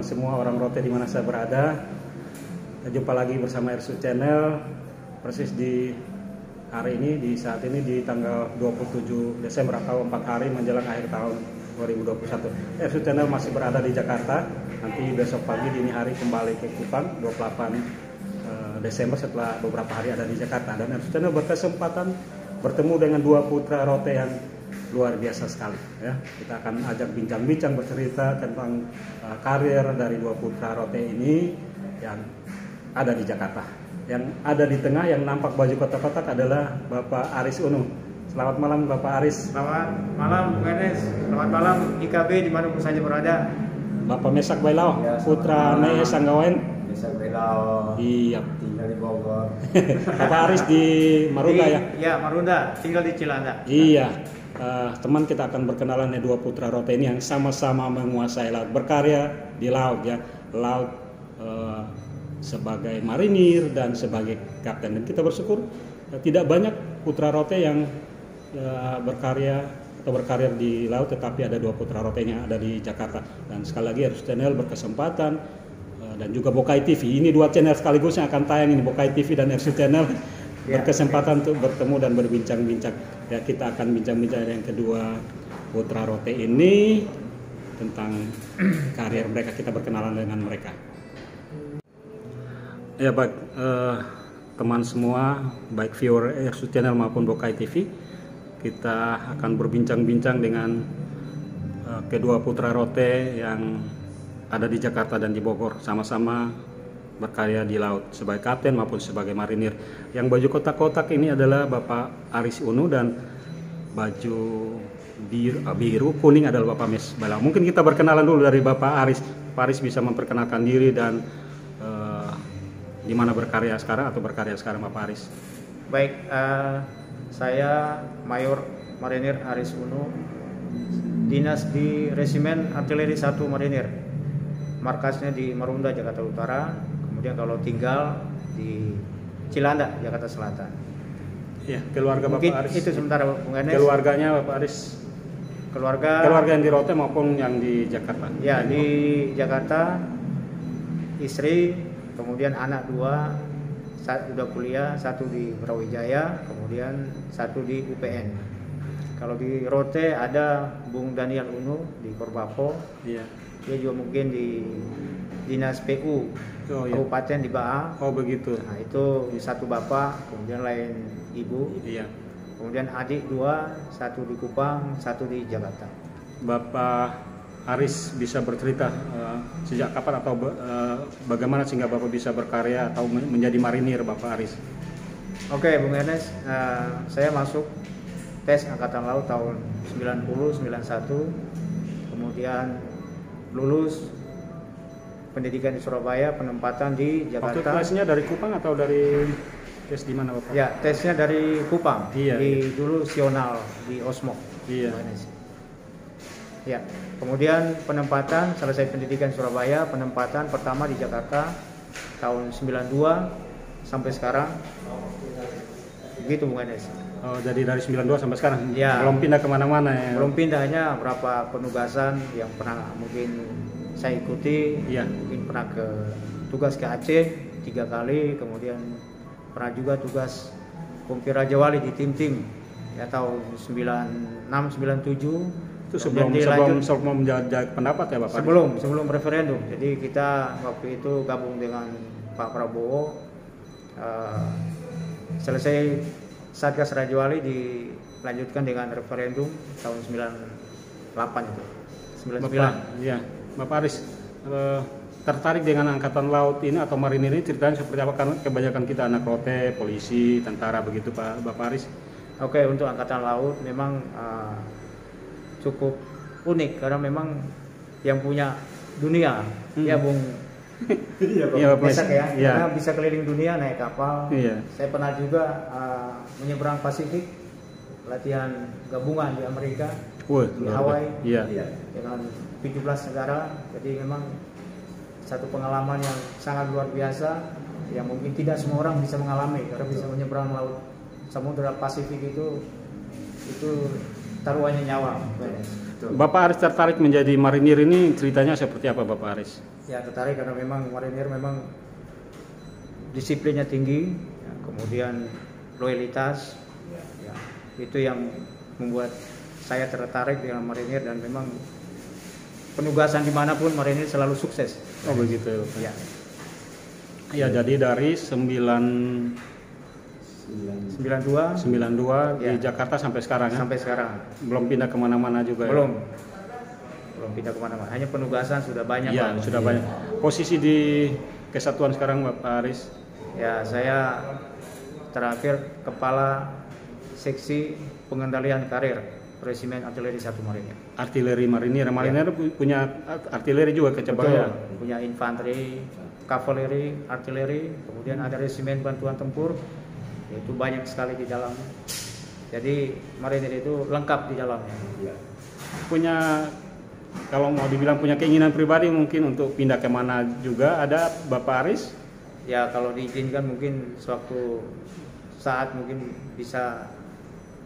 semua orang Rote di mana saya berada. Jumpa lagi bersama Airsuit Channel persis di hari ini, di saat ini di tanggal 27 Desember atau 4 hari menjelang akhir tahun 2021. Airsuit Channel masih berada di Jakarta. Nanti besok pagi dini hari kembali ke Kupang 28 Desember setelah beberapa hari ada di Jakarta. Dan Airsuit Channel berkesempatan bertemu dengan dua putra Rote yang luar biasa sekali ya. Kita akan ajak bincang-bincang bercerita tentang karir dari dua putra Rote ini yang ada di Jakarta. Yang ada di tengah yang nampak baju kotak-kotak adalah Bapak Aris Unu. Selamat malam Bapak Aris. Selamat malam Bung Enes. Selamat malam IKB dimanapun saja berada. Bapak Mesak Bailau, ya, putra Nees Sanggawen. Mesak Bailau. Iya. Tinggal di Bogor. Bapak Aris di Marunda ya? Iya, Marunda. Tinggal di Cilanda. Iya. Teman, kita akan berkenalan dua putra Rote ini yang sama-sama menguasai laut, berkarya di laut ya, laut sebagai marinir dan sebagai kapten. Dan kita bersyukur tidak banyak putra Rote yang berkarya atau berkarir di laut, tetapi ada dua putra Rote-nya ada di Jakarta. Dan sekali lagi Airsuit Channel berkesempatan dan juga Bokai TV. Ini dua channel sekaligus yang akan tayang ini, Bokai TV dan Airsuit Channel. Berkesempatan untuk bertemu dan berbincang-bincang. Ya, kita akan bincang-bincang dengan kedua putra Rote ini tentang karir mereka. Kita berkenalan dengan mereka. Ya baik, teman semua, baik viewer Airsuit Channel maupun Bokai TV, kita akan berbincang-bincang dengan kedua putra Rote yang ada di Jakarta dan di Bogor, sama-sama berkarya di laut sebagai kapten maupun sebagai marinir. Yang baju kotak-kotak ini adalah Bapak Aris Unu dan baju biru kuning adalah Bapak Mes Bailau. Mungkin kita berkenalan dulu dari Bapak Aris. Pak Aris bisa memperkenalkan diri dan di mana berkarya sekarang atau berkarya sekarang Bapak Aris. Baik, saya Mayor Marinir Aris Unu, dinas di Resimen Artileri 1 Marinir. Markasnya di Marunda, Jakarta Utara. Kemudian kalau tinggal di Cilanda, Jakarta Selatan. Ya, keluarga mungkin Bapak Aris. Itu sementara Bung Enes. Keluarganya Bapak Aris. Keluarga yang di Rote maupun yang di Jakarta. Ya, di Jakarta istri, kemudian anak dua, satu udah kuliah, satu di Brawijaya, kemudian satu di UPN. Kalau di Rote ada Bung Daniel Unu di Korbapo. Iya. Dia juga mungkin di Dinas PU Kabupaten di Baa. Oh begitu. Nah itu satu bapak, kemudian lain ibu. Iya. Kemudian adik dua, satu di Kupang, satu di Jakarta. Bapak Aris bisa bercerita sejak kapan atau bagaimana sehingga Bapak bisa berkarya atau menjadi marinir Bapak Aris? Oke Bung Ernest, saya masuk tes Angkatan Laut tahun 90-91, kemudian lulus pendidikan di Surabaya, penempatan di Jakarta. Waktu tesnya dari Kupang atau dari tes di mana Bapak? Ya, tesnya dari Kupang. Iya, di dulu Sional di Osmo. Iya. Ya, kemudian penempatan selesai pendidikan Surabaya, penempatan pertama di Jakarta tahun 92 sampai sekarang. Begitu Bung Enes. Oh, jadi dari 92 sampai sekarang? Ya. Belum pindah kemana-mana ya? Belum pindah, hanya berapa penugasan yang pernah mungkin saya ikuti. Ya. Mungkin pernah ke tugas ke Aceh 3 kali, kemudian pernah juga tugas Kompi Raja Wali di tim-tim ya tahun 96-97. Itu sebelum menjadi pendapat ya Bapak? Sebelum referendum. Jadi kita waktu itu gabung dengan Pak Prabowo. Selesai Satgas Raja Wali dilanjutkan dengan referendum tahun 98 itu. 99. Iya. Bapak Aris tertarik dengan angkatan laut ini atau marinir ini, ceritanya seperti apa? Karena kebanyakan kita anak Rote, polisi, tentara begitu Pak Bapak Aris. Oke, untuk angkatan laut memang cukup unik karena memang yang punya dunia ya Bung. Iya Mesak ya. Karena bisa keliling dunia naik kapal. Iya. Saya pernah juga menyeberang Pasifik, latihan gabungan di Amerika, di Hawaii, dengan 17 negara. Jadi memang satu pengalaman yang sangat luar biasa yang mungkin tidak semua orang bisa mengalami karena bisa menyeberang laut Samudra Pasifik itu taruhannya nyawa. Bapak Aris tertarik menjadi marinir ini ceritanya seperti apa Bapak Aris? Ya tertarik karena memang marinir memang disiplinnya tinggi, ya, kemudian loyalitas, ya, itu yang membuat saya tertarik dengan marinir, dan memang penugasan dimanapun marinir selalu sukses. Oh begitu ya. Ya, jadi dari 92 ya. Di Jakarta sampai sekarang ya? Sampai sekarang. Belum pindah kemana-mana juga belum. ya? Belum pindah kemana-mana. Hanya penugasan sudah banyak. Ya, sudah banyak. Posisi di kesatuan sekarang Bapak Aris? Ya, saya terakhir Kepala Seksi Pengendalian Karir Resimen Artileri 1 Marinir. Artileri Marinir. Marinir ya. Punya artileri juga kecepatan. Punya infanteri, kavaleri, artileri, kemudian ada resimen bantuan tempur. Itu banyak sekali di dalamnya. Jadi marinir itu lengkap di dalamnya. Punya, kalau mau dibilang punya keinginan pribadi mungkin untuk pindah kemana juga ada Bapak Aris? Ya kalau diizinkan mungkin suatu saat mungkin bisa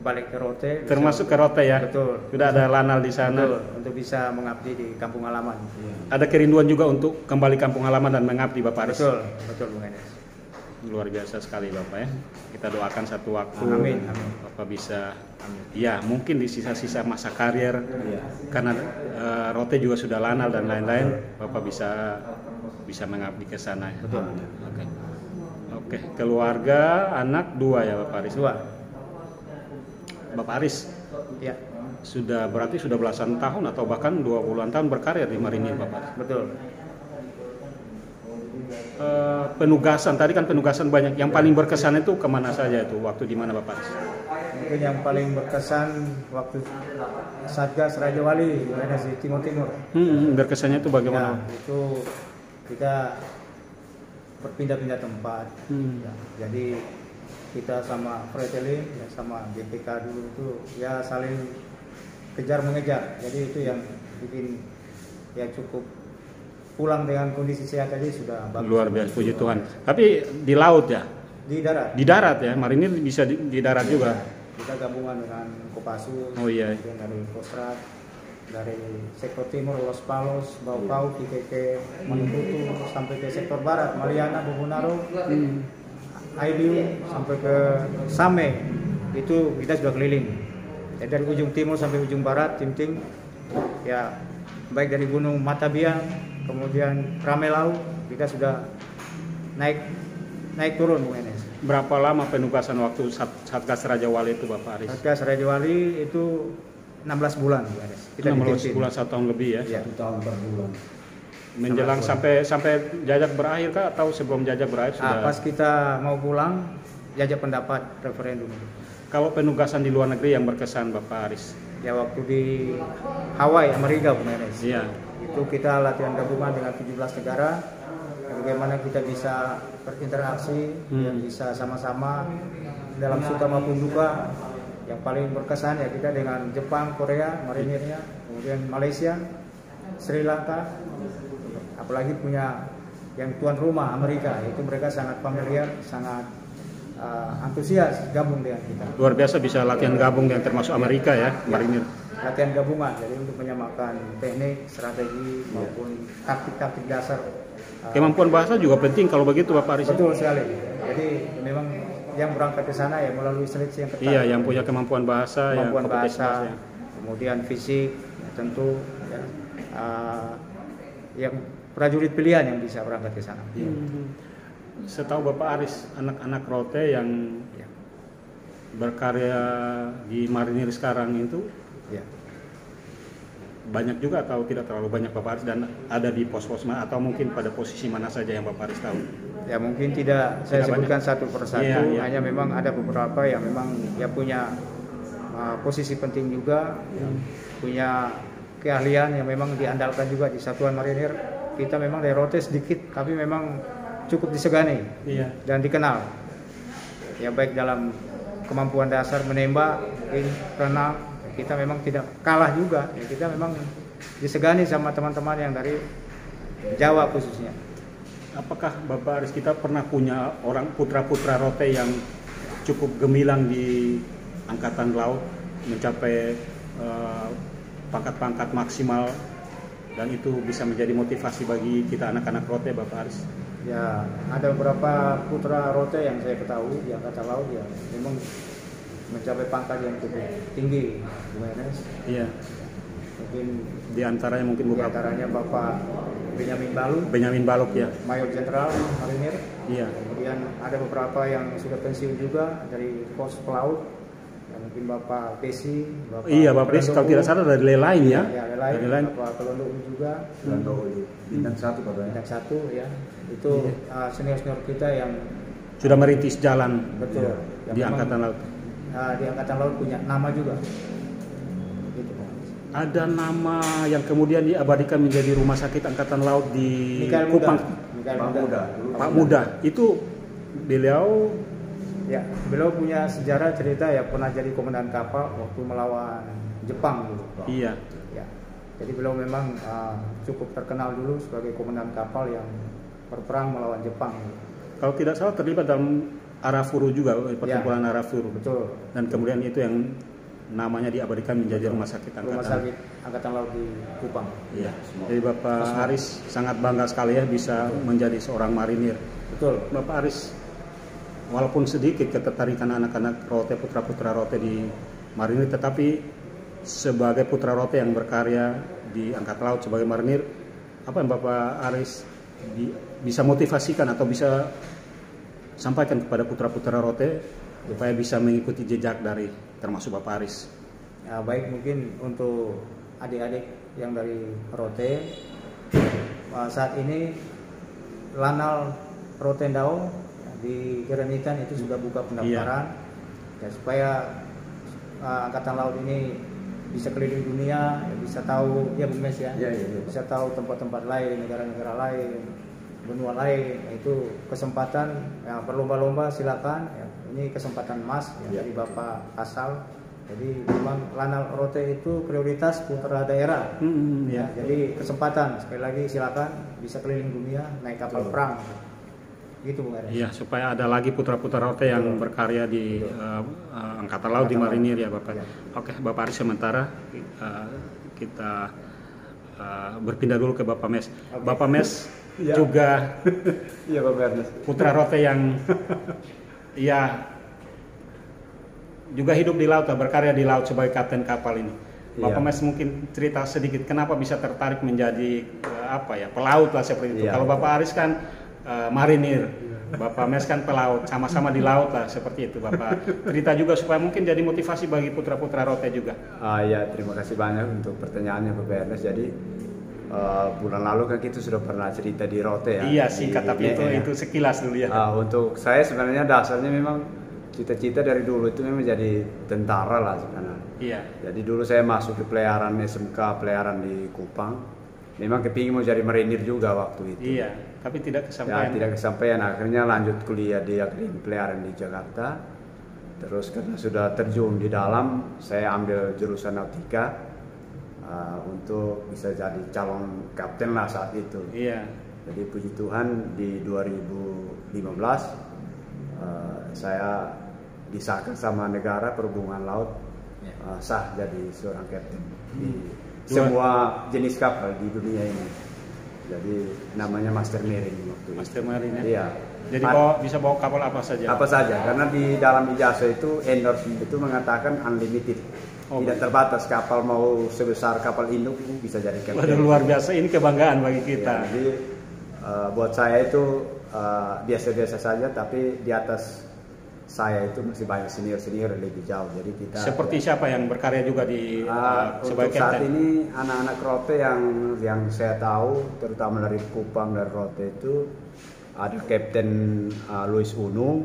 balik ke Rote. Termasuk ke Rote ya? Betul. Sudah ada lanal di sana? Betul, untuk bisa mengabdi di kampung halaman. Ada kerinduan juga untuk kembali kampung halaman dan mengabdi Bapak Aris? Betul, betul Bung Enes. Luar biasa sekali Bapak ya. Kita doakan satu waktu amin. Bapak bisa ya mungkin di sisa-sisa masa karier karena Rote juga sudah lanal dan lain-lain, Bapak bisa mengabdi ke sana ya. Betul. Oke. Keluarga anak 2 ya Bapak Aris? 2. Bapak Aris ya berarti sudah belasan tahun atau bahkan 20-an tahun berkarir di marinir Bapak? Betul. Penugasan tadi kan penugasan banyak, yang paling berkesan itu kemana saja itu, waktu di mana Bapak Aris? Mungkin yang paling berkesan waktu Satgas Raja Wali di Timur. Berkesannya itu bagaimana? Ya, itu kita berpindah-pindah tempat. Ya, jadi kita sama Fretelin ya, sama GPK dulu itu ya saling kejar mengejar. Jadi itu yang bikin ya cukup pulang dengan kondisi sehat tadi sudah bagus. Luar biasa, puji Tuhan. Tapi di laut ya? Di darat. Di darat ya, marinir bisa di darat juga. Kita gabungan dengan Kopassus, iya. Dari Kostrad, dari sektor timur Los Palos, Bau-Bau, Kikeke, Malukutu, sampai ke sektor barat Maliana, Bubunaro, Aidiu, sampai ke Same. Itu kita sudah keliling. Jadi dari ujung timur sampai ujung barat, Timting, ya baik dari Gunung Matabiang, kemudian Ramelau, kita sudah naik turun Bung Enes. Berapa lama penugasan waktu Satgas Raja Wali itu Bapak Aris? Satgas Raja Wali itu 16 bulan Bung Enes. Kita 16 bulan, 1 tahun lebih ya? 1 tahun per bulan. Menjelang sampai jajak berakhir kah atau sebelum jajak berakhir sudah? Pas kita mau pulang, jajak pendapat referendum. Kalau penugasan di luar negeri yang berkesan Bapak Aris? Ya waktu di Hawaii, Amerika Bung Enes. Iya. Itu kita latihan gabungan dengan 17 negara, bagaimana kita bisa berinteraksi, yang bisa sama-sama dalam suka maupun duka. Yang paling berkesan ya kita dengan Jepang, Korea, marinirnya, kemudian Malaysia, Sri Lanka, apalagi punya yang tuan rumah Amerika, itu mereka sangat familiar, sangat antusias gabung dengan kita. Luar biasa bisa latihan gabung yang termasuk Amerika ya, marinir. Latihan gabungan, jadi untuk menyamakan teknik, strategi maupun taktik-taktik dasar. Kemampuan bahasa juga penting kalau begitu Bapak Aris. Betul sekali. Jadi memang yang berangkat ke sana ya melalui seleksi yang ketat. Iya, yang punya kemampuan bahasa, kemudian fisik, ya, tentu ya, yang prajurit pilihan yang bisa berangkat ke sana. Setahu Bapak Aris, anak-anak Rote yang berkarya di marinir sekarang itu banyak juga atau tidak terlalu banyak Bapak Aris, dan ada di pos-pos atau mungkin pada posisi mana saja yang Bapak Aris tahu? Ya mungkin tidak saya sebutkan banyak. Satu persatu, hanya memang ada beberapa yang memang ya punya posisi penting juga, punya keahlian yang memang diandalkan juga di satuan marinir. Kita memang dari Rote sedikit, tapi memang cukup disegani dan dikenal. Ya baik dalam kemampuan dasar menembak, renang, kita memang tidak kalah juga. Ya, kita memang disegani sama teman-teman yang dari Jawa khususnya. Apakah Bapak Aris kita pernah punya orang putra-putra Rote yang cukup gemilang di angkatan laut, mencapai pangkat-pangkat maksimal dan itu bisa menjadi motivasi bagi kita anak-anak rote, Bapak Aris? Ya, ada beberapa putra rote yang saya ketahui di Angkatan Laut ya memang mencapai pangkat yang cukup tinggi, Bung Ernest. Iya. Mungkin di antaranya beberapa. Di antaranya Bapak Benyamin Baluk. Benyamin Baluk ya. Mayor Jenderal Marinir. Iya. Kemudian ada beberapa yang sudah pensiun juga dari pos pelaut. Ya, mungkin Bapak Pesi. Iya, Bapak Pesi kalau tidak salah dari Lelain ya. Ya, Lelain. Dari Lelain. Bapak Kelondo juga. Kelondo bintang 1 Bapak. Bintang 1 ya. Itu senior-senior kita yang sudah merintis jalan. Betul. Ya, di Angkatan Laut. Di Angkatan Laut punya nama juga. Gitu, ada nama yang kemudian diabadikan menjadi rumah sakit Angkatan Laut di Kupang. Pak Muda. Itu beliau ya, beliau punya sejarah cerita ya pernah jadi komandan kapal waktu melawan Jepang dulu. Iya. Ya. Jadi beliau memang cukup terkenal dulu sebagai komandan kapal yang berperang melawan Jepang. Kalau tidak salah terlibat dalam Arafuru juga, pertempuran ya, Arafuru. Betul. Dan kemudian itu yang namanya diabadikan menjadi rumah sakit Angkatan Laut di Kupang. Iya. Jadi Bapak Aris sangat bangga sekali ya bisa menjadi seorang marinir. Betul. Bapak Aris, walaupun sedikit ketertarikan anak-anak rote, putra-putra rote di marinir, tetapi sebagai putra rote yang berkarya di Angkatan Laut sebagai marinir, apa yang Bapak Aris bisa motivasikan atau bisa sampaikan kepada putra-putra rote supaya bisa mengikuti jejak dari termasuk Bapak Aris? Ya, baik, mungkin untuk adik-adik yang dari rote saat ini Lanal Rotendao di Kerenitan itu sudah buka pendaftaran ya, supaya Angkatan Laut ini bisa keliling dunia, ya, bisa tahu ya Bung Mes ya, bisa tahu tempat-tempat lain, negara-negara lain, benua lain. Itu kesempatan ya, berlomba-lomba silakan ya. Ini kesempatan emas ya, dari Bapak asal. Jadi memang Lanal Rote itu prioritas putra daerah. Ya, jadi kesempatan sekali lagi silakan bisa keliling dunia naik kapal perang. Gitu Bung Ernest. Iya, supaya ada lagi putra-putra rote yang berkarya di Angkatan Laut, di marinir ya Bapak. Ya. Oke, Bapak Aris, sementara kita berpindah dulu ke Bapak Mes. Okay. Bapak Mes juga iya Bapak Ernest. Putra rote yang ya juga hidup di laut, berkarya di laut sebagai kapten kapal ini. Bapak Mes mungkin cerita sedikit kenapa bisa tertarik menjadi pelaut lah seperti itu. Kalau Bapak Aris kan marinir, Bapak Mes kan pelaut, sama-sama di laut lah seperti itu. Bapak cerita juga supaya mungkin jadi motivasi bagi putra-putra rote juga. Ya, terima kasih banyak untuk pertanyaannya Bapak Ernest. Jadi bulan lalu kan kita sudah pernah cerita di rote ya. Iya singkat, tapi itu sekilas dulu ya. Untuk saya sebenarnya dasarnya memang cita-cita dari dulu itu memang jadi tentara lah sebenarnya. Iya. Jadi dulu saya masuk ke pelayaran SMK pelayaran di Kupang. Memang kepingin mau jadi marinir juga waktu itu. Iya, tapi tidak kesampaian. Ya, tidak kesampaian. Akhirnya lanjut kuliah di Akademi Pelayaran di Jakarta. Terus karena sudah terjun di dalam, saya ambil jurusan nautika untuk bisa jadi calon kapten lah saat itu. Iya. Jadi puji Tuhan di 2015 saya disahkan sama negara perhubungan laut sah jadi seorang kapten di semua jenis kapal di dunia ini. Jadi namanya Master Marine waktu itu. Master Marine ya? Iya. Jadi bisa bawa kapal apa saja? Apa saja, karena di dalam ijazah itu endorsement itu mengatakan unlimited. Tidak terbatas, kapal mau sebesar kapal induk bisa jadi kapten. Waduh, luar biasa, ini kebanggaan bagi kita. Ya, jadi buat saya itu biasa-biasa saja, tapi di atas saya itu masih banyak senior-senior lebih jauh. Jadi kita seperti siapa yang berkarya juga di sebagai untuk saat ini anak-anak rote yang saya tahu, terutama dari Kupang dan rote itu ada Kapten Louis Unu,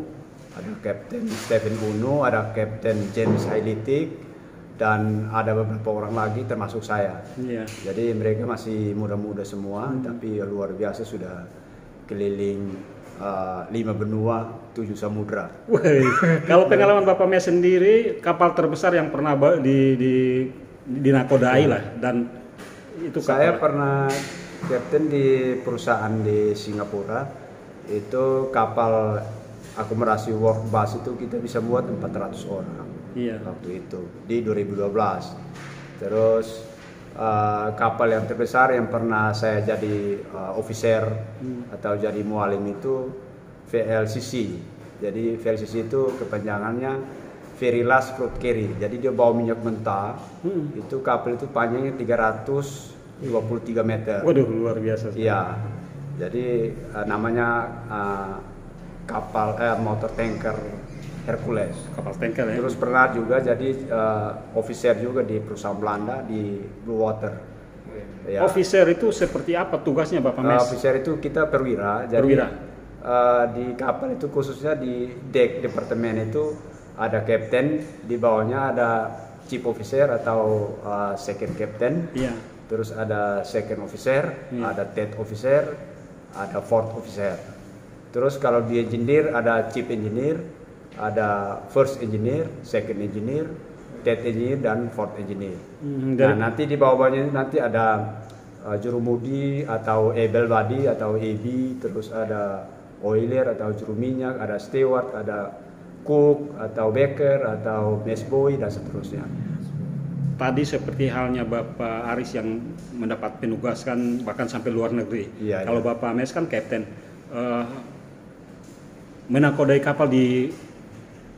ada Kapten Stephen Unu, ada Kapten James Hailitik, dan ada beberapa orang lagi termasuk saya. Iya. Jadi mereka masih muda-muda semua, tapi luar biasa sudah keliling 5 benua, 7 samudra. Kalau pengalaman Bapak Mes sendiri, kapal terbesar yang pernah dinakodai lah, dan itu saya pernah kapten di perusahaan di Singapura. Itu kapal akomodasi work bus itu kita bisa buat 400 orang. Iya. Waktu itu di 2012. Terus kapal yang terbesar yang pernah saya jadi officer atau jadi mualim itu VLCC. Jadi VLCC itu kepanjangannya Very Last Crude Carry. Jadi dia bawa minyak mentah. Itu kapal itu panjangnya 323 meter. Waduh, luar biasa. Iya. Jadi namanya kapal motor tanker Hercules. Kapal tanker ya. Terus pernah juga jadi officer juga di perusahaan Belanda di Blue Water. Ya. Officer itu seperti apa tugasnya Bapak Mes? Officer itu kita perwira. Jadi Perwira. Di kapal itu khususnya di deck departemen itu ada kapten, di bawahnya ada chief officer atau second captain. Iya. Terus ada second officer, ada third officer, ada fourth officer. Terus kalau di engineer ada chief engineer, ada first engineer, second engineer, third engineer, dan fourth engineer. Nah, nanti di bawahnya nanti ada jurumudi atau able body atau AB, terus ada oiler atau juru minyak, ada steward, ada cook atau baker atau messboy dan seterusnya. Tadi seperti halnya Bapak Aris yang mendapat penugasan bahkan sampai luar negeri. Iya, kalau Bapak Mes kan kapten, menakodai kapal di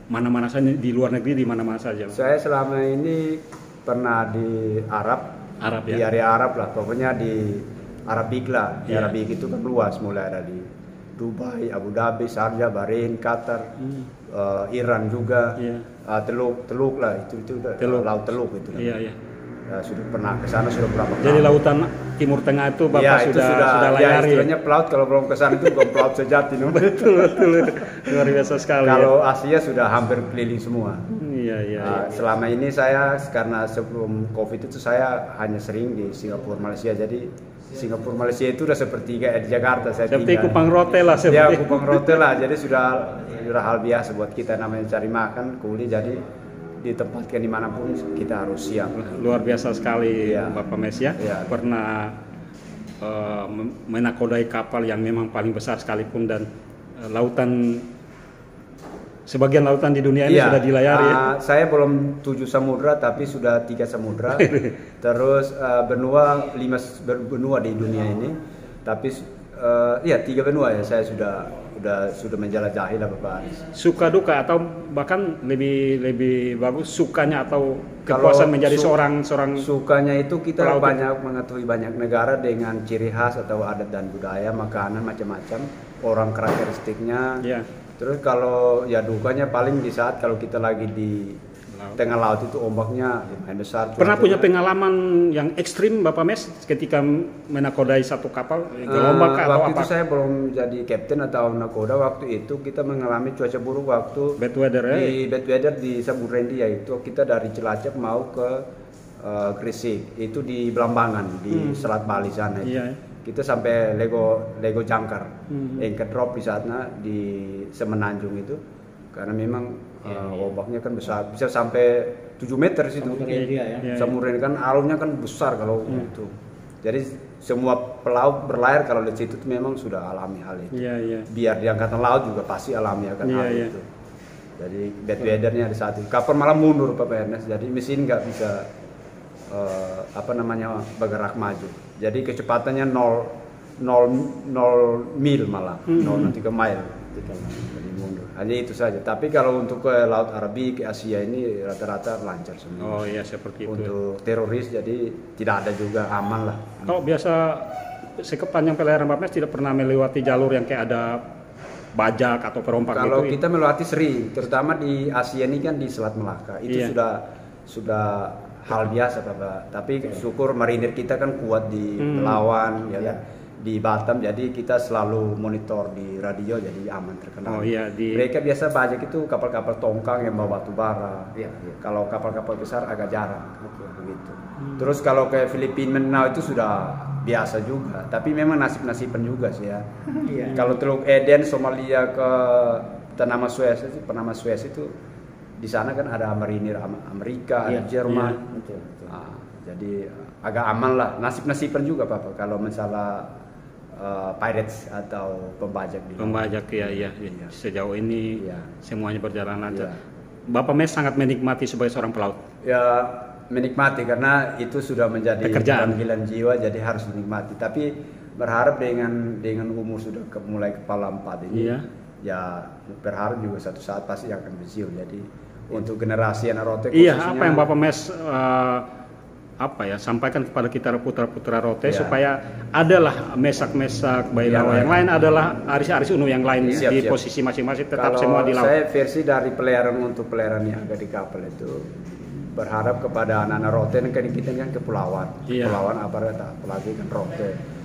mana-mana saja, di luar negeri di mana-mana saja. Saya selama ini pernah di Arab ya? Di area Arab lah, pokoknya di Arabik lah. Di Arabik itu kan luas, mulai ada di Dubai, Abu Dhabi, Sharjah, Bahrain, Qatar, Iran juga, Teluk lah, itu Laut Teluk itu. Iya. Sudah pernah ke sana, sudah berapa kali. Jadi lautan Timur Tengah itu Bapak sudah layari. Ya, istilahnya pelaut, kalau belum ke sana itu bukan pelaut sejati. Betul. Luar biasa sekali. Kalau Asia sudah hampir keliling semua. Iya. Selama ini saya, karena sebelum COVID itu saya hanya sering di Singapura, Malaysia. Jadi Singapura, Malaysia itu udah seperti kayak di Jakarta saya seperti tinggal. Kupang Rote lah. Ya, Kupang Rote lah. Jadi sudah hal biasa buat kita, namanya cari makan, kuliah. Jadi ditempatkan dimanapun kita harus siap. Luar biasa sekali Bapak Mes ya. Pernah menakodai kapal yang memang paling besar sekalipun, dan sebagian lautan di dunia ini sudah dilayari ya. Saya belum 7 samudra tapi sudah 3 samudra. Terus benua 5 benua di dunia ini. Tapi 3 benua ya saya sudah menjelajahi lah Bapak Aris. Suka duka atau bahkan lebih bagus sukanya atau kepuasan menjadi seorang sukanya itu kita pelaut. Banyak mengetahui banyak negara dengan ciri khas atau adat dan budaya, makanan macam-macam, orang karakteristiknya. Terus kalau dukanya paling di saat kalau kita lagi di tengah laut itu ombaknya lumayan besar. Pernah punya pengalaman yang ekstrim Bapak Mes ketika menakodai satu kapal gelombang atau waktu apa? Itu saya belum jadi kapten atau nakoda. Waktu itu kita mengalami cuaca buruk waktu bad weather di Samudra India. Itu kita dari Cilacap mau ke Gresik, itu di Belambangan di Selat Bali sana. Kita sampai Lego Jangkar, anchor drop di sana di Semenanjung itu, karena memang ombaknya kan besar, bisa sampai 7 meter situ. Samudra kan alurnya kan besar kalau itu. Jadi semua pelaut berlayar kalau di situ memang sudah alami hal itu. Biar di angkatan laut juga pasti alami akan hal itu. Jadi bad weathernya di saat itu. Kapal malah mundur Pak Ernest, jadi mesin nggak bisa bergerak maju. Jadi kecepatannya 0 mil malah, 0,3 mile. Jadi mundur. Hanya itu saja. Tapi kalau untuk ke Laut Arabik, ke Asia ini rata-rata lancar semua. Oh iya, seperti itu. Untuk teroris jadi tidak ada juga, aman lah. Kalau biasa sepanjang pelayaran Bapak Mes tidak pernah melewati jalur yang kayak ada bajak atau perompak gitu? Kalau kita melewati sering, terutama di Asia ini kan di Selat Melaka. Itu sudah hal biasa Bapak. Tapi syukur marinir kita kan kuat di melawan di Batam, jadi kita selalu monitor di radio, jadi aman terkenal. Mereka biasa bajak itu kapal-kapal tongkang yang bawa batu bara. Kalau kapal-kapal besar agak jarang, begitu. Terus kalau ke Filipina, Mindanao itu sudah biasa juga. Tapi memang nasib-nasiban juga sih ya. Kalau Teluk Eden, Somalia ke Panama Suez itu di sana kan ada marinir Amerika, ada Jerman. Jadi agak aman lah. Nasib-nasiban juga Bapak kalau misalnya pirates atau pembajak sejauh ini semuanya berjalan lancar. Bapak Mes sangat menikmati sebagai seorang pelaut. Ya, menikmati karena itu sudah menjadi panggilan jiwa, jadi harus dinikmati. Tapi berharap dengan umur sudah mulai kepala 4 ini, ya berharap juga satu saat pasti akan pensiun. Jadi untuk generasi anak Rote khususnya, apa yang Bapak Mes sampaikan kepada kita putra-putra Rote supaya adalah mesak-mesak Bailawa yang lain, adalah Aris-Aris Uno yang lain di posisi masing-masing tetap kalau semua di laut. Saya versi dari pelayaran untuk pelayaran yang ada di kapal itu berharap kepada anak-anak Rote, kan kita kan kepulauan, kepulauan apalagi kan Rote.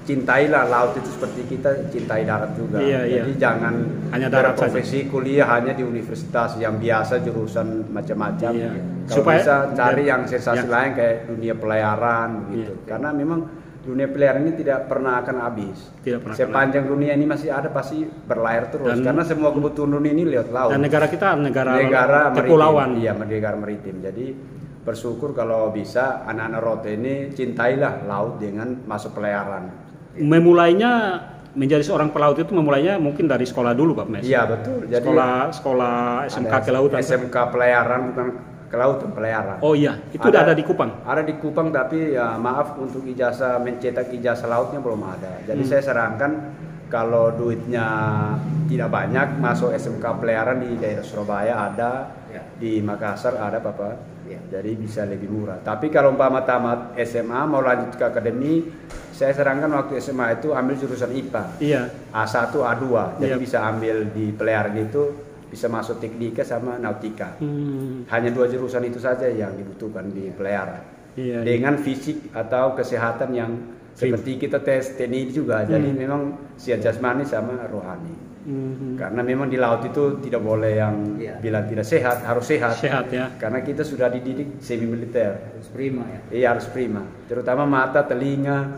Cintailah laut itu seperti kita cintai darat juga. Jadi jangan hanya darat profesi saja. Kuliah hanya di universitas yang biasa jurusan macam-macam. Kalau supaya bisa cari yang sensasi lain kayak dunia pelayaran gitu. Karena memang dunia pelayaran ini tidak pernah akan habis. Sepanjang dunia ini masih ada, pasti berlayar terus. Karena semua kebutuhan dunia ini lewat laut. Dan negara kita negara kepulauan. Iya, negara maritim. Jadi bersyukur kalau bisa anak-anak Rote ini cintailah laut dengan masuk pelayaran. Memulainya menjadi seorang pelaut itu memulainya mungkin dari sekolah dulu, Pak Mes. Iya, betul. Jadi sekolah SMK kelautan. SMK pelayaran, bukan kelautan, pelayaran. Oh iya, itu ada di Kupang. Ada di Kupang, tapi ya maaf untuk ijazah mencetak ijazah lautnya belum ada. Jadi saya sarankan kalau duitnya tidak banyak masuk SMK pelayaran di daerah Surabaya ada, di Makassar ada, Bapak. Jadi bisa lebih murah. Tapi kalau umpama tamat SMA mau lanjut ke akademi, saya sarankan waktu SMA itu ambil jurusan IPA. A1, A2. Jadi bisa ambil di pelayaran itu, bisa masuk teknika sama nautika. Hanya 2 jurusan itu saja yang dibutuhkan di pelayaran. Dengan fisik atau kesehatan yang seperti kita tes TNI juga. Jadi memang siap jasmani sama rohani. Karena memang di laut itu tidak boleh yang bilang tidak sehat, harus sehat. Karena kita sudah dididik semi militer. Harus prima ya. Iya, harus prima. Terutama mata, telinga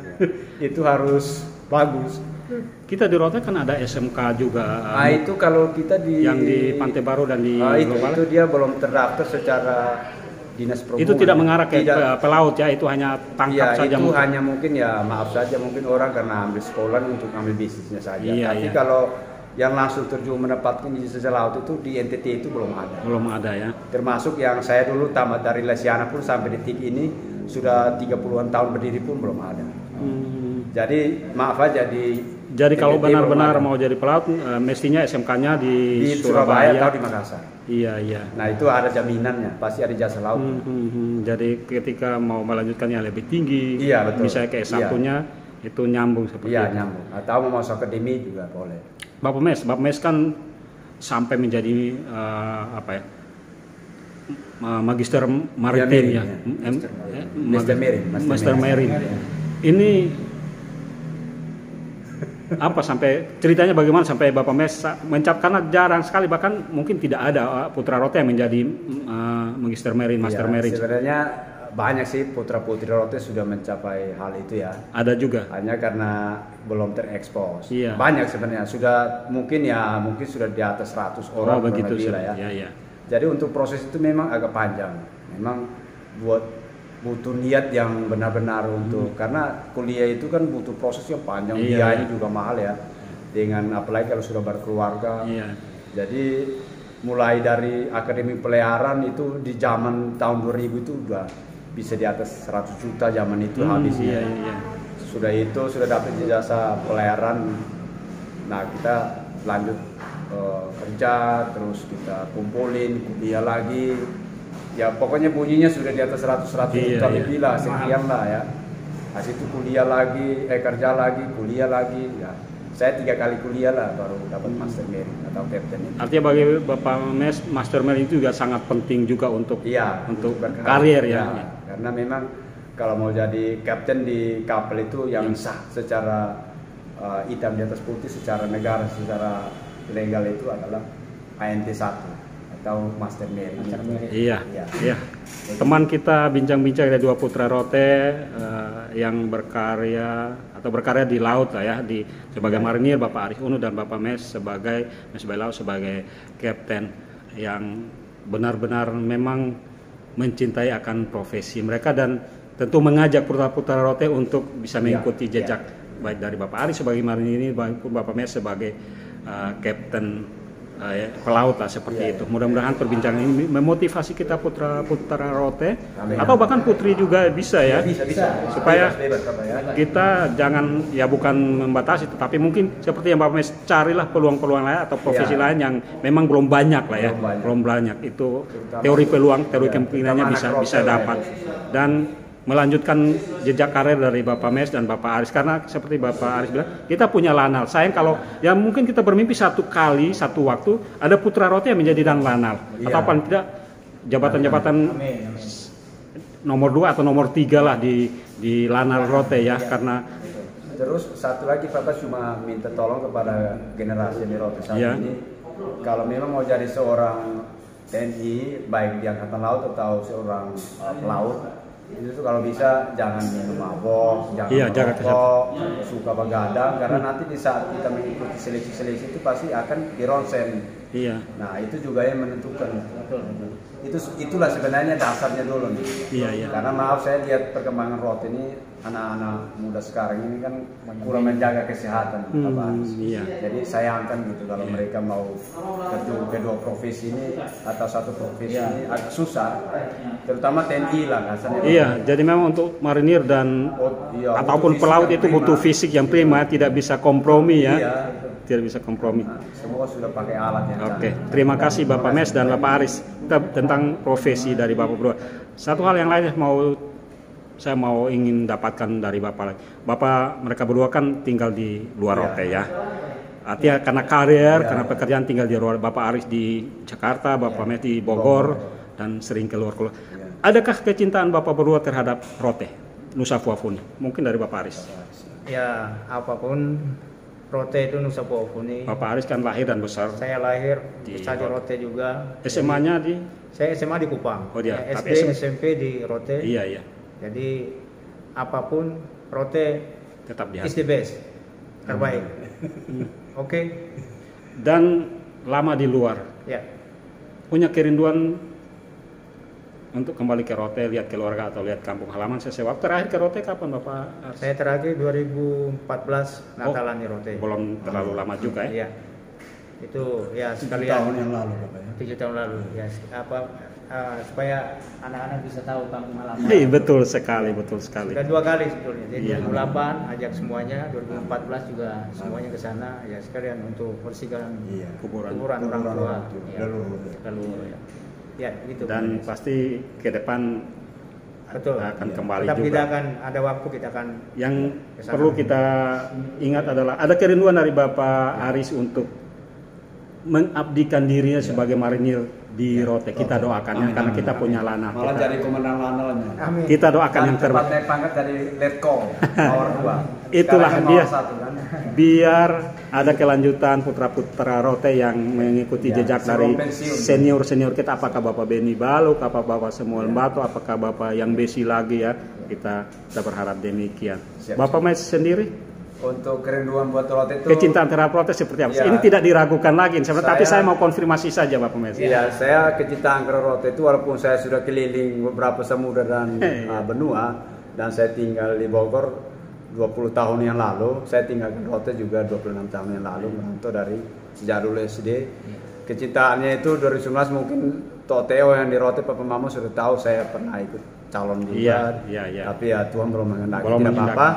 itu harus bagus. Kita di Rote kan ada SMK juga. Itu kalau kita yang di Pantai Baru dan di itu dia belum terdaftar secara Dinas Perhubungan. Itu tidak mengarah ke pelaut ya, itu hanya tangkap saja. Itu hanya mungkin ya maaf saja mungkin orang karena ambil sekolah untuk ambil bisnisnya saja. Tapi kalau yang langsung terjun menempatkan di ijazah laut itu di NTT itu belum ada. Belum ada ya. Termasuk yang saya dulu tamat dari Lesiana pun sampai detik ini sudah 30-an tahun berdiri pun belum ada. Jadi maaf aja Jadi kalau benar-benar mau jadi pelaut mestinya SMK-nya di Surabaya atau di Makassar. Iya. Nah itu ada jaminannya, pasti ada jasa laut. Jadi ketika mau melanjutkan yang lebih tinggi, betul. Misalnya ke S1-nya itu nyambung seperti itu. Nyambung. Atau mau masuk akademi juga boleh. Bapak Mes kan sampai menjadi magister maritim Master Marine. Ini apa sampai ceritanya bagaimana sampai Bapak Mes karena jarang sekali, bahkan mungkin tidak ada putra Rote yang menjadi magister Marine, Master Marine. Sebenarnya banyak sih putra-putri Rote sudah mencapai hal itu ya. Ada juga. Hanya karena belum terekspos. Banyak sebenarnya sudah mungkin sudah di atas 100 orang begitu lah ya. Jadi untuk proses itu memang agak panjang. Memang butuh niat yang benar-benar untuk karena kuliah itu kan butuh proses yang panjang, biayanya juga mahal ya. Dengan apalagi kalau sudah berkeluarga. Jadi mulai dari akademi pelayaran itu di zaman tahun 2000 itu udah bisa di atas 100 juta zaman itu habisnya. Sudah dapat ijazah pelayaran. Nah kita lanjut kerja, terus kita kumpulin kuliah lagi. Ya pokoknya bunyinya sudah di atas 100 juta lebih lah, sekian lah ya. Habis itu kuliah lagi, kerja lagi, kuliah lagi. Ya saya 3 kali kuliah lah baru dapat Master Marine atau Captain itu. Artinya bagi Bapak Mes, Master Marine itu juga sangat penting juga untuk karir ya. Karena memang kalau mau jadi Captain di kapal itu yang sah secara hitam di atas putih secara negara, secara legal itu adalah ANT 1 atau Master Marine. Iya. Teman kita bincang-bincang ada 2 putra Rote yang berkarya di laut lah ya, sebagai marinir Bapak Aris Uno dan Bapak Mes sebagai Mes Bailawa sebagai kapten yang benar-benar memang mencintai akan profesi mereka dan tentu mengajak putra-putra Rote untuk bisa mengikuti jejak baik dari Bapak Aris sebagai marinir maupun Bapak Mes sebagai kapten pelaut lah seperti itu. Mudah-mudahan perbincangan ini memotivasi kita putra rote atau bahkan putri juga bisa ya. Bisa. Supaya kita jangan ya bukan membatasi, tetapi mungkin seperti yang Bapak Mes, carilah peluang-peluang lain atau profesi lain yang memang belum banyak lah ya. Belum banyak. Itu teori peluang, teori kemungkinannya bisa dapat dan melanjutkan jejak karir dari Bapak Mes dan Bapak Aris, karena seperti Bapak Aris bilang kita punya lanal. Sayang kalau ya mungkin kita bermimpi satu waktu ada putra rote yang menjadi dan lanal atau paling tidak jabatan-jabatan nomor 2 atau nomor 3 lah di lanal rote ya. Karena terus satu lagi Bapak cuma minta tolong kepada generasi di rote saat ini, kalau memang mau jadi seorang TNI baik di Angkatan Laut atau seorang pelaut, itu kalau bisa jangan minum mabok, jangan merokok, suka begadang, karena nanti di saat kita mengikuti seleksi-seleksi itu pasti akan dironsen. Iya. Nah itu juga yang menentukan. Itulah sebenarnya dasarnya dulu nih. Iya. Karena maaf saya lihat perkembangan rote ini, anak-anak muda sekarang ini kan kurang menjaga kesehatan. Iya. Jadi sayangkan gitu kalau mereka mau terjun kedua profesi ini atau satu profesi ini agak susah, terutama TNI lah kasarnya. Iya, jadi memang untuk marinir dan ataupun pelaut itu butuh fisik yang prima, tidak bisa kompromi ya. Iya. Tidak bisa kompromi. Semua sudah pakai alat yang Oke, terima kasih Bapak Mes dan Bapak Aris tentang profesi dari Bapak berdua. Satu hal yang lain saya mau ingin dapatkan dari Bapak. Bapak mereka berdua kan tinggal di luar rote ya. Artinya karena karir, karena pekerjaan tinggal di luar. Bapak Aris di Jakarta, Bapak Mes di Bogor dan sering keluar. Adakah kecintaan Bapak berdua terhadap rote Nusa Fuafuni? Mungkin dari Bapak Aris. Ya, apapun rote itu Nusa Fuafuni. Bapak Aris kan lahir dan besar. Saya lahir besar di rote juga. SMA-nya di? Saya SMA di Kupang. Oh dia. SD, SMP di rote. Iya. Jadi apapun rote tetap di is the best, terbaik. Oke. Dan lama di luar. Ya. Punya kerinduan untuk kembali ke rote, lihat keluarga atau lihat kampung halaman sesuatu. Terakhir ke rote kapan Bapak? Saya terakhir 2014 Natalan di rote. Belum terlalu lama juga ya? Iya. Itu ya 7 sekalian. tahun yang lalu Bapak ya. 7 tahun lalu ya. Supaya anak-anak bisa tahu kampung halaman. Betul sekali. Sudah 2 kali sebetulnya. Jadi 2008 ajak semuanya, 2014 juga semuanya ke sana ya sekalian untuk bersihkan kuburan orang tua. Lalu ya gitu. Dan pasti ke depan betul akan kembali tetap juga. Kita akan ada waktu kita akan. Yang perlu kita ingat adalah ada kerinduan dari Bapak Aris untuk mengabdikan dirinya sebagai marinir di rote. Kita doakan karena kita punya lanal. Malah jadi komandan lanalnya. Amin. Kita doakan yang terbaik. Naik pangkat dari Letkol Power 2. Itulah dia. Kan? Biar ada kelanjutan putra-putra rote yang mengikuti jejak dari senior-senior kita. Apakah Bapak Beni Baluk, apakah Bapak Samuel Bato, apakah Bapak yang besi lagi ya. Kita berharap demikian. Bapak Mes sendiri? Untuk kerinduan buat rote itu, kecintaan terhadap rote seperti apa? Ini tidak diragukan lagi, tapi saya mau konfirmasi saja Bapak Mes. Iya, saya kecintaan ke rote itu walaupun saya sudah keliling beberapa samudra dan benua, dan saya tinggal di Bogor 20 tahun yang lalu, saya tinggal di rote juga 26 tahun yang lalu, merantau dari sejak dulu SD. Kecintaannya itu 2019 mungkin Toteo yang di rote Papa Mama sudah tahu saya pernah ikut calon juga, tapi ya Tuhan belum menghendaki, tidak apa-apa.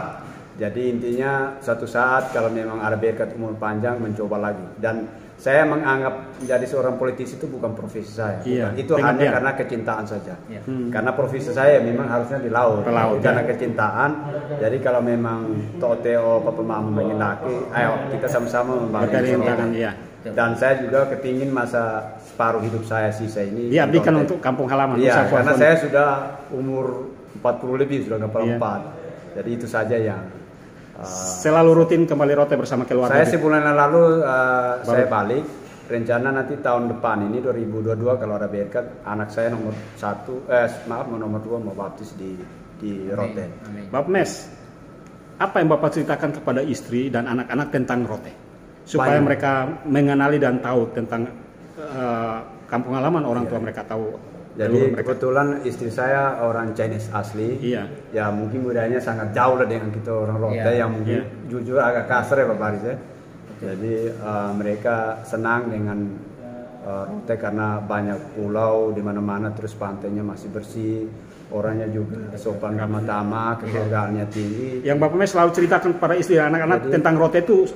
Jadi intinya suatu saat kalau memang ada berkat umur panjang mencoba lagi. Dan saya menganggap menjadi seorang politisi itu bukan profesi saya. Itu hanya karena kecintaan saja. Karena profesi saya memang harusnya di laut. Karena kecintaan. Jadi kalau memang Toteo Papa Mama menghendaki, ayo kita sama-sama membangun. Dan saya juga kepingin masa separuh hidup saya sisa ini diabdikan untuk kampung halaman. Iya, karena saya sudah umur 40 lebih, sudah 44. Jadi itu saja yang selalu rutin kembali rote bersama keluarga. Saya sebulan lalu saya balik. Rencana nanti tahun depan ini 2022 kalau ada berkat anak saya nomor 2 mau baptis di rote. Bapak Mes, apa yang Bapak ceritakan kepada istri dan anak-anak tentang rote supaya mereka mengenali dan tahu tentang kampung halaman orang tua mereka tahu? Jadi kebetulan istri saya orang Chinese asli, ya mungkin budayanya sangat jauh lah dengan kita orang rote yang mungkin jujur agak kasar ya Bapak Aris ya. Jadi mereka senang dengan Rote karena banyak pulau di mana-mana, terus pantainya masih bersih, orangnya juga sopan ramah tamah, kekeluargaannya tinggi. Yang Bapak Mes selalu ceritakan kepada istri dan anak-anak tentang Rote itu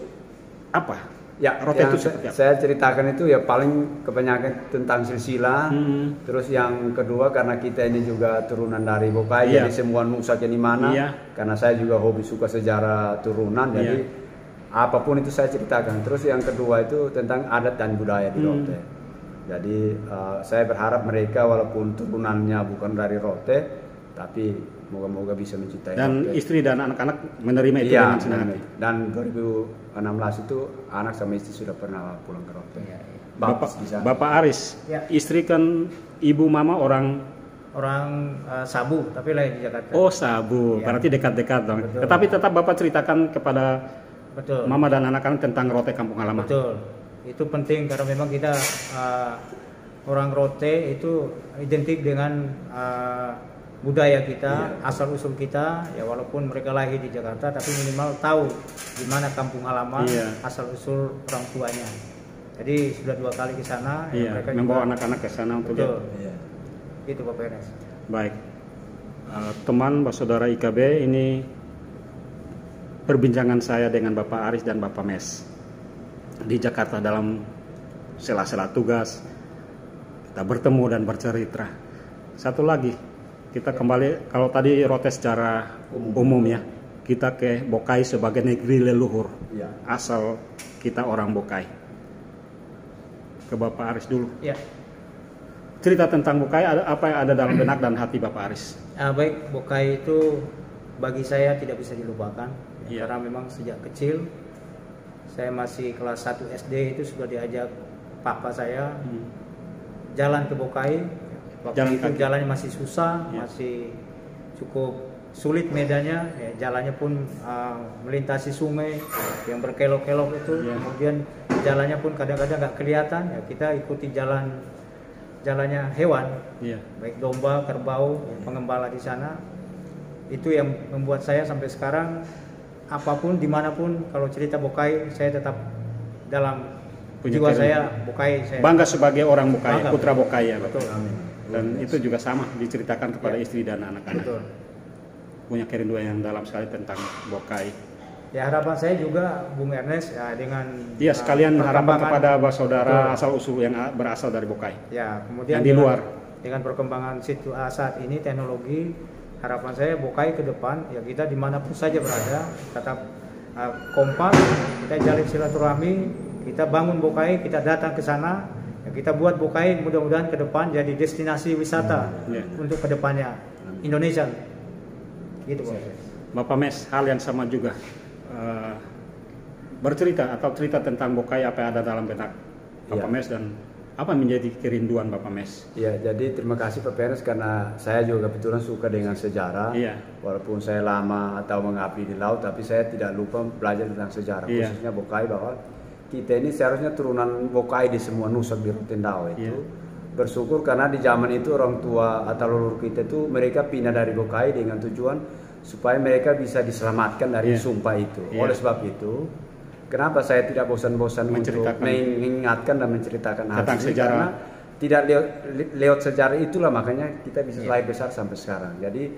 apa? Ya, Rote yang itu saya ceritakan itu ya paling kebanyakan tentang silsilah. Terus yang kedua karena kita ini juga turunan dari Bokai, jadi semua nusak di mana. Karena saya juga hobi suka sejarah turunan, jadi apapun itu saya ceritakan. Terus yang kedua itu tentang adat dan budaya di Rote. Jadi saya berharap mereka walaupun turunannya bukan dari Rote, tapi moga-moga bisa mencintai dan Rote. Istri dan anak-anak menerima itu dengan senang hati. Dan 2016 itu anak sama istri sudah pernah pulang ke Rote. Bapak Aris, istri kan ibu mama orang Sabu, tapi lain di Jakarta. Oh, Sabu, berarti dekat-dekat dong. Betul. Tetapi tetap Bapak ceritakan kepada mama dan anak-anak tentang Rote kampung halaman. Betul, itu penting karena memang kita orang Rote itu identik dengan budaya kita, asal usul kita, ya walaupun mereka lahir di Jakarta, tapi minimal tahu di mana kampung halaman, asal usul orang tuanya. Jadi sudah 2 kali ke sana, mereka membawa anak-anak ke sana untuk itu Pak Peres. Baik, teman saudara IKB, ini perbincangan saya dengan Bapak Aris dan Bapak Mes di Jakarta dalam sela-sela tugas. Kita bertemu dan bercerita. Satu lagi, kita kembali, kalau tadi Rote secara umum ya, kita ke Bokai sebagai negeri leluhur, asal kita orang Bokai. Ke Bapak Aris dulu. Cerita tentang Bokai, apa yang ada dalam benak dan hati Bapak Aris? Baik, Bokai itu bagi saya tidak bisa dilupakan, karena memang sejak kecil, saya masih kelas 1 SD itu sudah diajak papa saya jalan ke Bokai. Waktu itu jalannya masih susah, masih cukup sulit medannya, jalannya pun melintasi sungai yang berkelok-kelok itu, kemudian jalannya pun kadang-kadang nggak kelihatan, kita ikuti jalannya hewan, baik domba, kerbau, pengembala di sana. Itu yang membuat saya sampai sekarang apapun dimanapun kalau cerita Bokai, saya tetap dalam jiwa saya Bokai. Saya bangga sebagai orang Bokai, putra Bokai ya. Betul. Dan itu juga sama diceritakan kepada istri dan anak-anak. Punya kerinduan yang dalam sekali tentang Bokai. Ya, harapan saya juga Bung Ernest dengan sekalian harapan kepada saudara asal usul yang berasal dari Bokai. Ya, kemudian yang di luar. Dengan perkembangan saat ini teknologi, harapan saya Bokai ke depan ya kita dimanapun saja berada tetap kompak, kita jalin silaturahmi, kita bangun Bokai, kita datang ke sana. Kita buat Bokai mudah-mudahan ke depan jadi destinasi wisata untuk ke depannya Indonesia. Gitu Bapak Mes, hal yang sama juga bercerita atau cerita tentang Bokai apa yang ada dalam benak Bapak Mes dan apa menjadi kerinduan Bapak Mes? Ya, jadi terima kasih Pak Peres karena saya juga kebetulan suka dengan sejarah. Walaupun saya lama atau mengabdi di laut, tapi saya tidak lupa belajar tentang sejarah, khususnya Bokai, bahwa kita ini seharusnya turunan Bokai di semua nusak di Rotendao itu. Bersyukur karena di zaman itu orang tua atau leluhur kita itu mereka pindah dari Bokai dengan tujuan supaya mereka bisa diselamatkan dari sumpah itu. Oleh sebab itu, kenapa saya tidak bosan-bosan untuk mengingatkan dan menceritakan hal ini, karena tidak lewat sejarah itulah makanya kita bisa lahir besar sampai sekarang. Jadi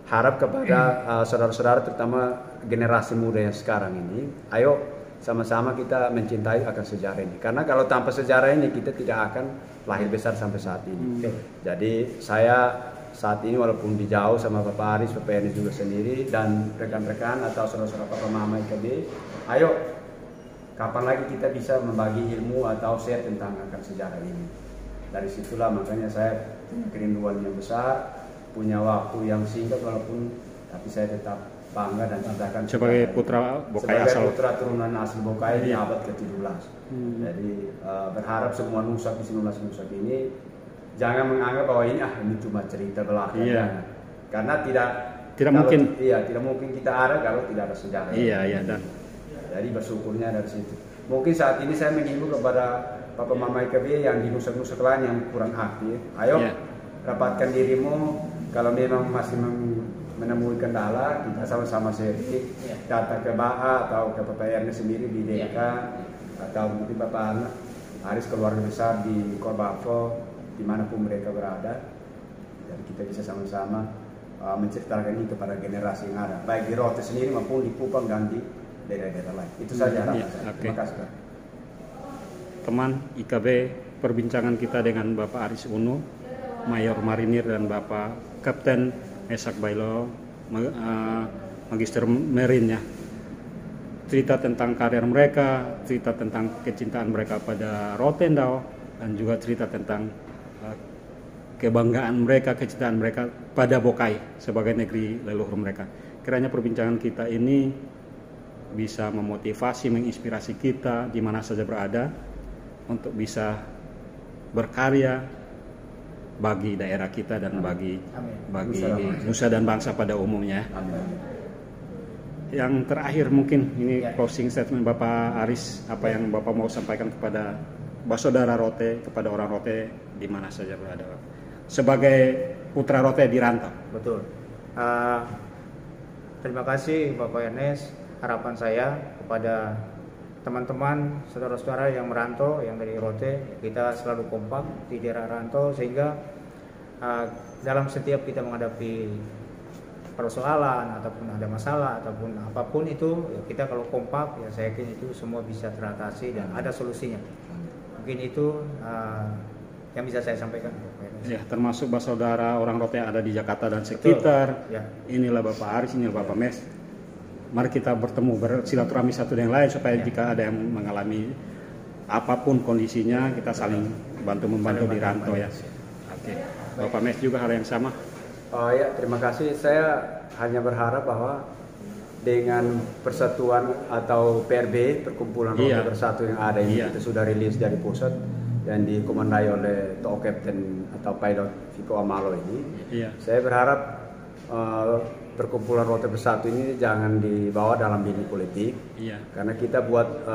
harap kepada saudara-saudara terutama generasi muda yang sekarang ini, ayo sama-sama kita mencintai akan sejarah ini. Karena kalau tanpa sejarah ini kita tidak akan lahir besar sampai saat ini. Jadi saya saat ini walaupun di jauh sama Bapak Aris, Bapak Ernest juga sendiri dan rekan-rekan atau saudara-saudara Papa Mama IKB, ayo kapan lagi kita bisa membagi ilmu atau share tentang akan sejarah ini. Dari situlah makanya saya punya kerinduan yang besar, punya waktu yang singkat walaupun, tapi saya tetap bangga dan cintakan sebagai putra Bokai asal, putra turunan asli Bokai di abad ke-17. Jadi berharap semua nusak di sini nusak ini jangan menganggap bahwa ini cuma cerita belaka. Karena tidak mungkin tidak mungkin kita ada kalau tidak ada sejarah. Dan jadi bersyukurnya dari situ. Mungkin saat ini saya mengimbau kepada Papa Mama IKB yang di nusak-nusak lain yang kurang aktif, ayo rapatkan dirimu. Kalau memang masih menemui kendala, kita sama-sama sharing data ke BA atau ke Papa Ernest sendiri di DK atau mungkin Bapak Aris keluarga besar di Korbavo, dimanapun mereka berada, dan kita bisa sama-sama menceritakan ini kepada generasi yang ada, baik di Rote sendiri maupun di Kupang dan di daerah-daerah lain. Itu saja harapan saya. Okay. Terima kasih, Pak. Teman IKB, perbincangan kita dengan Bapak Aris Unu, Mayor Marinir, dan Bapak Kapten Mesak Bailo, Magister Marine, ya. Cerita tentang karir mereka, cerita tentang kecintaan mereka pada Rotendao, dan juga cerita tentang kebanggaan mereka, kecintaan mereka pada Bokai sebagai negeri leluhur mereka. Kiranya perbincangan kita ini bisa memotivasi, menginspirasi kita di mana saja berada untuk bisa berkarya bagi daerah kita dan bagi nusa dan bangsa pada umumnya. Yang terakhir mungkin ini closing statement Bapak Aris, apa yang Bapak mau sampaikan kepada saudara Rote, kepada orang Rote di mana saja berada, sebagai putra Rote di rantau. Betul. Terima kasih Bapak Ernest. Harapan saya kepada teman-teman, saudara-saudara yang merantau, yang dari Rote, kita selalu kompak di daerah rantau, sehingga dalam setiap kita menghadapi persoalan ataupun ada masalah ataupun apapun itu, ya kita kalau kompak, ya saya yakin itu semua bisa teratasi dan ada solusinya. Mungkin itu yang bisa saya sampaikan. Ya, termasuk saudara orang Rote yang ada di Jakarta dan sekitar. Ya. Inilah Bapak Aris, inilah Bapak Mes. Mari kita bertemu, bersilaturahmi satu dengan lain, supaya jika ada yang mengalami apapun kondisinya, kita saling bantu-membantu di rantau, ya. Oke. Bapak Mes juga hal yang sama. Oh ya, terima kasih. Saya hanya berharap bahwa dengan persatuan atau PRB, Perkumpulan Rote Bersatu yang ada ini, kita sudah rilis dari pusat dan dikomandai oleh Toh Kapten atau Pilot Viko Amalo ini. Saya berharap Perkumpulan Rote Bersatu ini jangan dibawa dalam bini politik, karena kita buat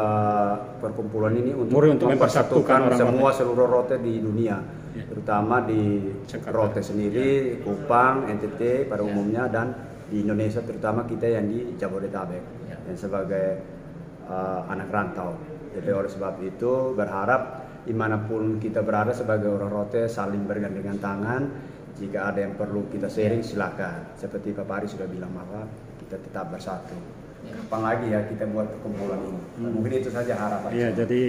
perkumpulan ini untuk mempersatukan seluruh Rote di dunia, terutama di Rote sendiri, Kupang, NTT pada umumnya, dan di Indonesia terutama kita yang di Jabodetabek dan sebagai anak rantau. Jadi oleh sebab itu berharap dimanapun kita berada sebagai orang Rote saling bergandengan tangan. Jika ada yang perlu kita sharing silakan. Seperti Pak Aris sudah bilang bahwa kita tetap bersatu. Kapan lagi ya kita buat perkumpulan ini? Mungkin itu saja harapan. Iya, jadi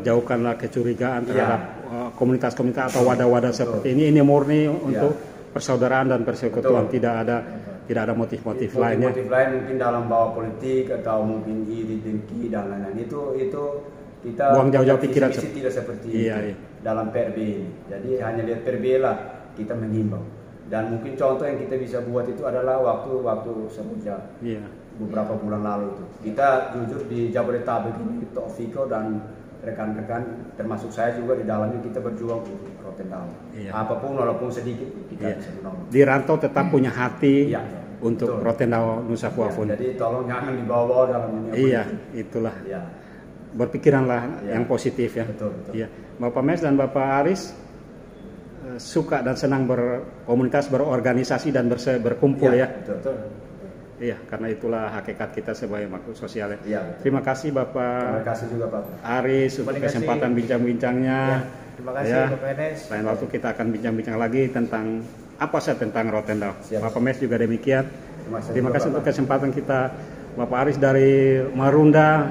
jauhkanlah kecurigaan terhadap komunitas-komunitas atau wadah-wadah seperti ini. Ini murni untuk persaudaraan dan persekutuan. Tidak ada motif-motif lainnya. Motif lain mungkin dalam bawa politik atau mungkin iri, dengki dan lain-lain. Itu kita buang jauh-jauh pikiran. Tidak seperti itu dalam PRB ini. Jadi hanya lihat PRB lah kita mengimbau. Dan mungkin contoh yang kita bisa buat itu adalah waktu Semuja beberapa bulan lalu itu. Kita jujur di Jabodetabek ini, Viko dan rekan-rekan termasuk saya juga di dalamnya, kita berjuang untuk Rotendao. Apapun walaupun sedikit kita bisa menolong. Di rantau tetap punya hati untuk Rotendao Nusa Fuafun. Jadi tolong jangan dibawa dalam dunia politik. Itulah. Berpikiranlah yang positif ya. Betul. Bapak Mes dan Bapak Aris suka dan senang berkomunitas, berorganisasi dan berkumpul ya. Betul. Iya, karena itulah hakikat kita sebagai makhluk sosial. Terima kasih Bapak. Terima kasih juga Pak Aris untuk kesempatan bincang-bincangnya. Terima kasih Bapak Enes. Lain waktu kita akan bincang-bincang lagi tentang apa saja tentang Rotendao. Bapak Mes juga demikian. Terima kasih untuk kesempatan kita. Bapak Aris dari Marunda,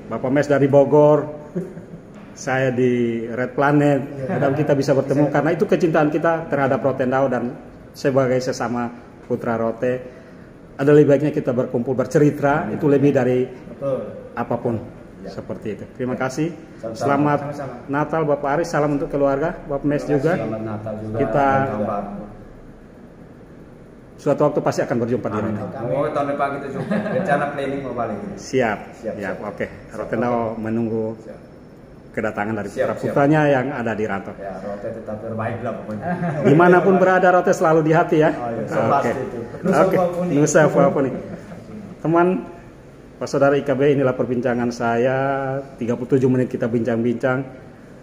Bapak Mes dari Bogor. Saya di Red Planet, dan kita bisa bertemu karena itu kecintaan kita terhadap Rotendao, dan sebagai sesama putra Rote ada lebih baiknya kita berkumpul bercerita, itu lebih dari apapun seperti itu. Terima kasih. Selamat Natal Bapak Aris, salam untuk keluarga, Bapak Mes juga. Selamat Natal juga. Kita suatu waktu pasti akan berjumpa di Rotendao. Tahun depan kita jumpa. Rencana planning mau balik. Siap. Oke. Rotendao menunggu kedatangan dari putra-putranya yang ada di rantau. Rote tetap terbaik lah pokoknya. Dimanapun berada, Rote selalu di hati ya. Oke. Nusa Fuafun. Teman, saudara IKB, inilah perbincangan saya. 37 menit kita bincang-bincang.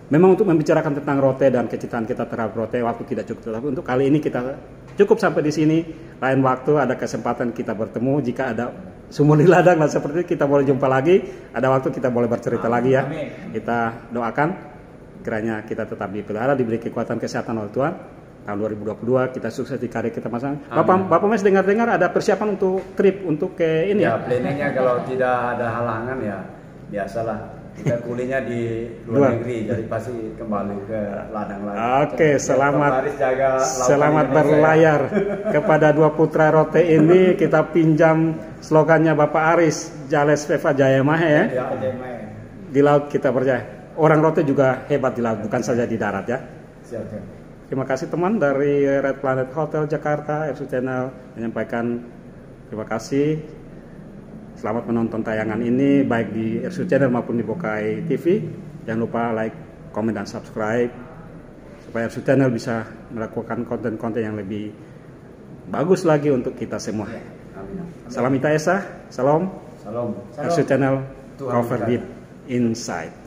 Memang untuk membicarakan tentang Rote dan kecintaan kita terhadap Rote, waktu tidak cukup. Tapi untuk kali ini kita cukup sampai di sini. Lain waktu ada kesempatan kita bertemu. Jika ada sumur di ladang. Nah seperti itu kita boleh jumpa lagi. Ada waktu kita boleh bercerita lagi ya. Amin. Kita doakan kiranya kita tetap dipelihara, diberi kekuatan kesehatan oleh Tuhan. Tahun 2022 kita sukses di karir kita masing. Bapak Mes dengar-dengar ada persiapan untuk trip untuk ke ini ya? Planningnya kalau tidak ada halangan ya biasalah. Kita kuliahnya di luar negeri, jadi pasti kembali ke ladang lagi. Oke, selamat berlayar kepada dua putra Rote ini. Kita pinjam slogannya Bapak Aris, Jales Peva Jaya Mahe ya. Di laut kita percaya. Orang Rote juga hebat di laut, bukan saja di darat ya. Siap. Terima kasih teman dari Red Planet Hotel Jakarta, RSU Channel menyampaikan terima kasih. Selamat menonton tayangan ini baik di RSU Channel maupun di Bokai TV. Jangan lupa like, komen, dan subscribe supaya RSU Channel bisa melakukan konten-konten yang lebih bagus lagi untuk kita semua. Salam Ita Esa, salam. Salam. RSU Channel Cover Deep Inside.